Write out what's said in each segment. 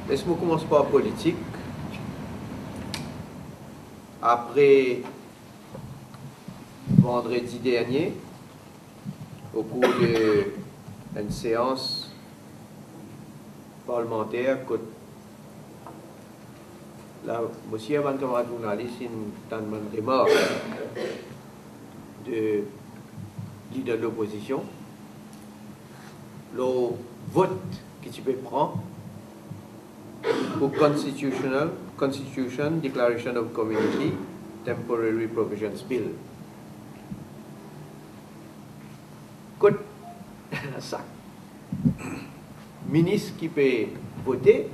Laisse-moi commencer par politique. Après vendredi dernier, au cours d'une séance parlementaire, là, monsieur avant camarade journaliste, une remarque de leader de l'opposition, le vote que tu peux prendre pour Constitution Declaration of Community Temporary Provisions Bill. Écoute, ça, ministre qui peut voter,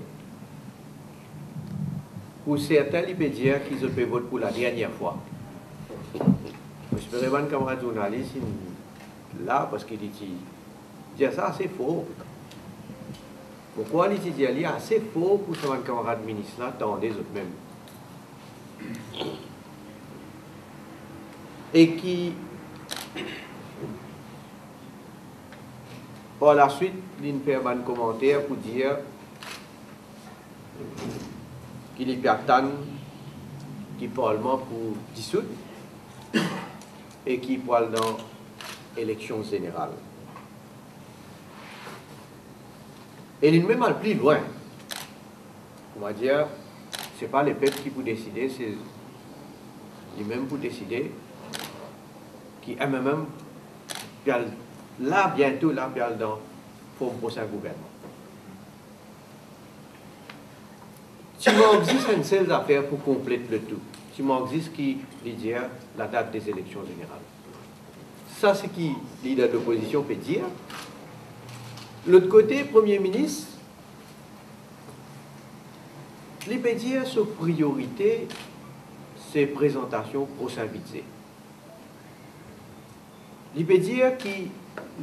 pour certains, il peut dire qu'ils peuvent voter pour la dernière fois. Je peux un camarade journaliste là parce qu'il dit ça c'est faux. Pourquoi il dit c'est assez faux pour son camarade ministre là, tant des autres même. Et qui, par la suite, il fait un commentaire pour dire qu'il y a tant qui parlement pour dissoudre et qui parle dans l'élection générale. Et il est même plus loin. On va dire, ce n'est pas les peuples qui pour décider, c'est lui-même pour décider qui même là bientôt là dans le prochain gouvernement. Si il existe une seule affaire pour compléter le tout, si il existe qui dit la date des élections générales. Ça, c'est ce qui le leader de l'opposition peut dire. L'autre côté, Premier ministre, il peut dire sa priorité, c'est présentation prochain budget. Il peut dire qu'il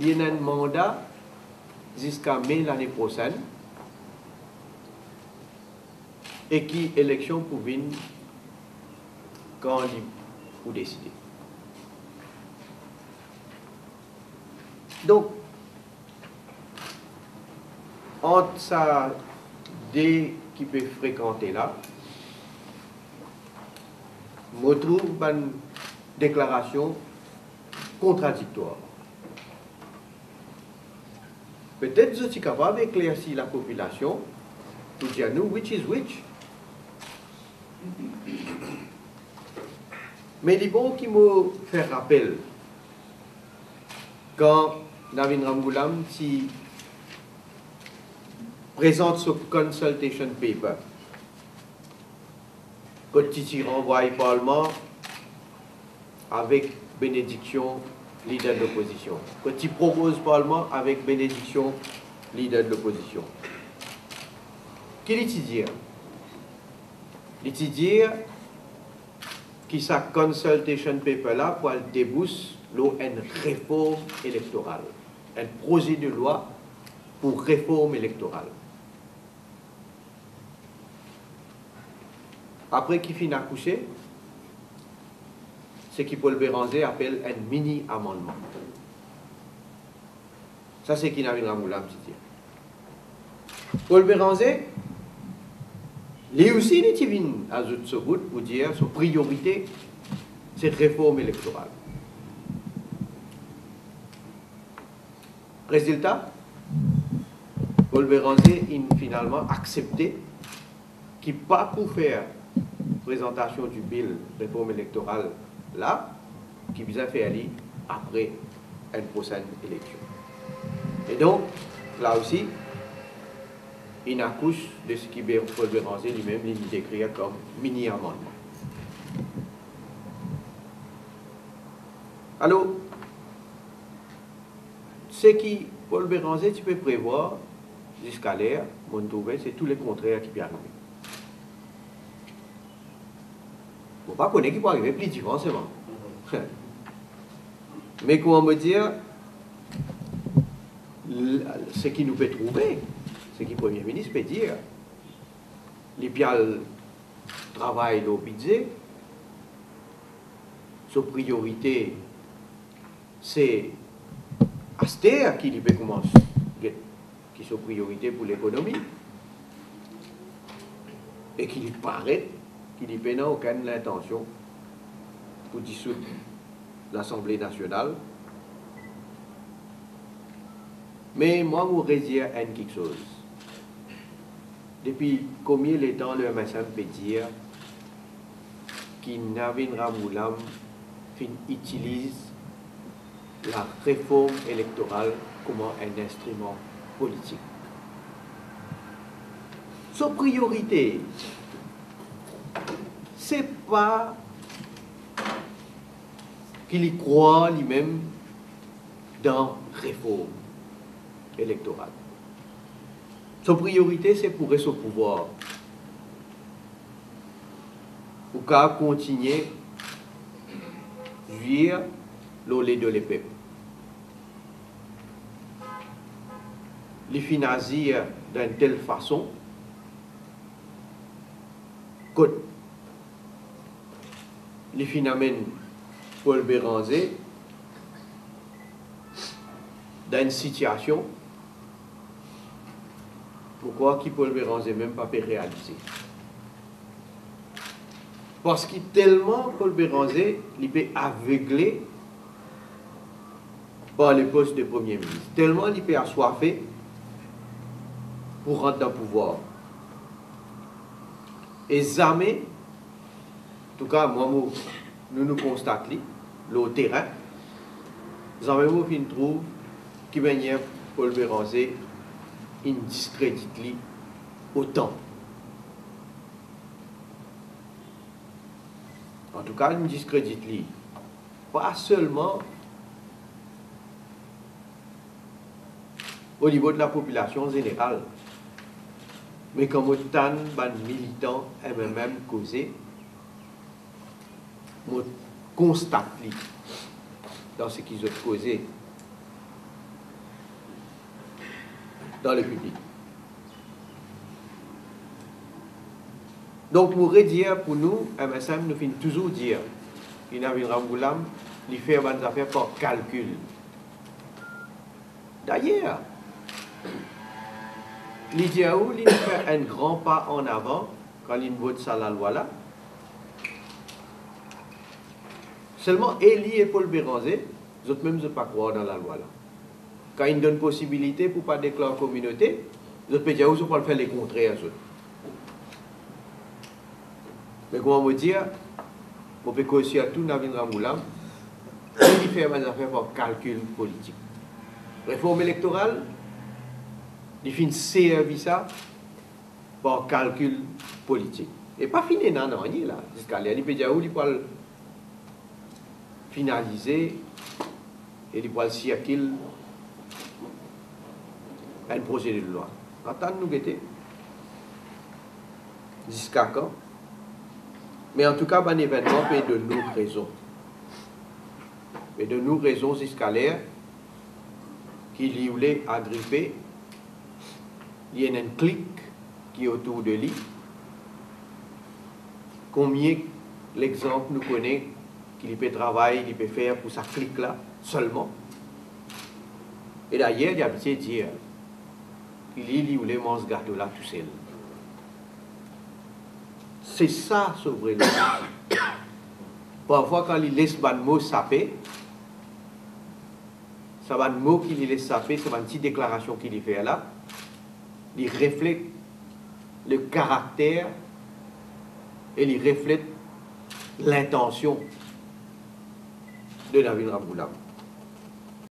y a un mandat jusqu'à mai l'année prochaine et qui élection pour venir quand il faut décider. Donc, entre ça, des qui peuvent fréquenter là, je trouve une déclaration contradictoire. Peut-être que je suis capable d'éclaircir la population pour dire nous, which is which. Mais il est bon qui me fait rappel quand Navin Ramgoolam présente ce consultation paper, quand il renvoie au Parlement avec bénédiction leader de l'opposition, quand il propose au Parlement avec bénédiction leader de l'opposition. Qu'est-ce qu'il dit? Il dit que sa consultation paper là pour débouche une réforme électorale, un projet de loi pour réforme électorale. Après qu'il finit accoucher, ce que Paul Béranger appelle un mini-amendement. Ça, c'est qui n'a pas Ramgoolam dit. Paul Béranger, lui aussi, il vient ajouter ce bout pour dire sa priorité, c'est réforme électorale. Résultat, Paul Béranger a finalement accepté qu'il n'est pas pour faire présentation du bill réforme électorale là, qui vient faire aller après une prochaine élection. Et donc, là aussi, il accouche de ce qui Paul Béranger lui-même il décrit comme mini-amendement. Alors, ce qui Paul Béranger, tu peux prévoir jusqu'à l'air, c'est tous les contraires qui peuvent arriver. On ne peut pas connaître qui peut arriver plus différemment. Mais comment me dire, ce qui nous peut trouver, ce qui le Premier ministre peut dire, les pials travaillent le budget, sa priorité, c'est Aster qui peut commencer, qui est sa priorité pour l'économie. et qu'il paraît qu'il n'a aucune intention pour dissoudre l'Assemblée nationale. Mais moi, je voudrais dire quelque chose. Depuis combien de temps le MSM peut dire qu'il Navin Ramgoolam utilise la réforme électorale comme un instrument politique? Sa priorité, c'est pas qu'il y croit lui-même dans la réforme électorale. Sa priorité, c'est pour rester au pouvoir. Pour qu'à continuer à vivre le lait de l'épée. Les financer d'une telle façon que les phénomènes Paul Béranger dans une situation pourquoi qui Paul Béranger même pas peut réaliser. Parce que tellement Paul Béranger il peut aveugler par le poste de Premier ministre. Tellement il peut assoiffé pour rentrer dans le pouvoir. Et jamais, en tout cas, moi, nous constatons, le terrain, jamais nous trouve qui manière Paul Béranger il discrédite autant. En tout cas, il discrédite pas seulement au niveau de la population générale, mais comme autant de militants MMM causés, je constate dans ce qu'ils ont causé dans le public. Donc, pour dire pour nous, MSM, nous finissons toujours dire qu'il Navin Ramgoolam, il fait des affaires par calcul. D'ailleurs, l'Idiaou, il fait un grand pas en avant quand il vote ça la loi là. Seulement, Elie et Paul Béranger, ils n'ont même pas croire dans la loi là. Quand ils donnent possibilité pour ne pas déclarer communauté, ils ne peuvent pas faire les contraires. Mais comment me dire, on peut aussi à tout Navin Ramgoolam, il fait des affaires par calcul politique. Réforme électorale, il fait ça par calcul politique. Et pas fini, non, là. Jusqu'à là, il peut dire où il peut finaliser et il peut circuler un projet de loi. Attends, nous guetter. Jusqu'à quand? Mais en tout cas, un événement peut de nous raisons. Mais de nous raisons jusqu'à l'air qu'il y voulait agripper. Il y a une clique qui est autour de lui. Combien l'exemple nous connaît qu'il peut travailler, il peut faire pour sa clique-là seulement. Et d'ailleurs, il y a besoin de dire qu'il voulait manger ce gâteau-là tout seul. C'est ça, souveraineté. Parfois, quand il laisse un mot saper, ça va un mot qu'il laisse saper, c'est une petite déclaration qu'il fait là. Il reflète le caractère et il reflète l'intention de Navin Ramgoolam.